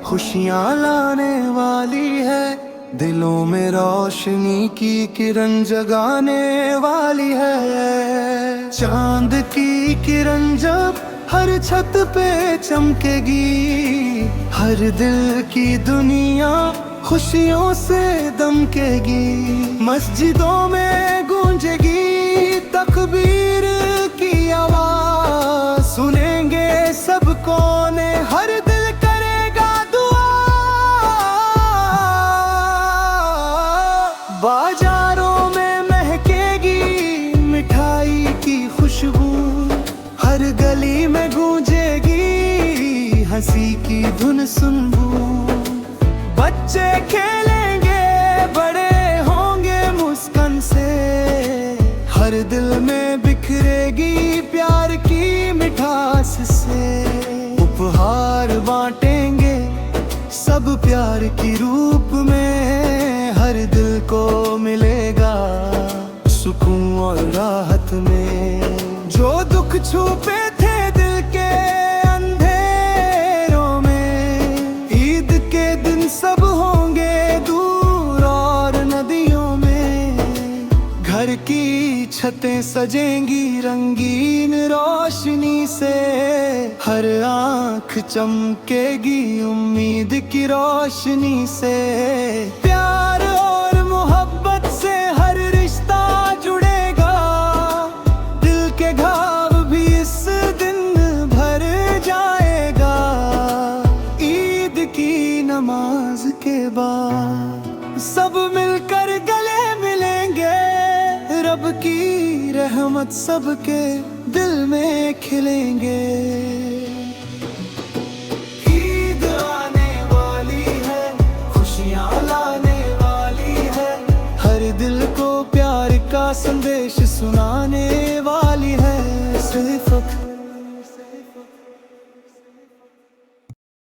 खुशियाँ लाने वाली है, दिलों में रोशनी की किरण जगाने वाली है। चांद की किरण जब हर छत पे चमकेगी, हर दिल की दुनिया खुशियों से दमकेगी। मस्जिदों में गूंजेगी तकबीर की आवाज, सुनेंगे सब कोने, हर दिल करेगा दुआ। बाजारों में महकेगी मिठाई की खुशबू, हर गली में गूंजेगी हंसी की धुन सुनबू। बच्चे खेलेंगे बड़े होंगे मुस्कान से, हर दिल में बिखरेगी प्यार की मिठास से। उपहार बांटेंगे सब प्यार की रूप में, हर दिल को मिलेगा सुकून और राहत में। जो दुख छुपे थे दिल के अंधेरों में, ईद के दिन सब होंगे दूर और नदियों में। घर की छतें सजेंगी रंगीन रोशनी से, हर आँख चमकेगी उम्मीद की रोशनी से। प्यार और मोहब्बत से हर रिश्ता जुड़ेगा, दिल के घाव भी इस दिन भर जाएगा। ईद की नमाज के बाद सब मिलकर गले मिलेंगे, रब की रहमत सबके दिल में खिलेंगे। ईद आने वाली है, खुशियाँ लाने वाली है, हर दिल को प्यार का संदेश सुनाने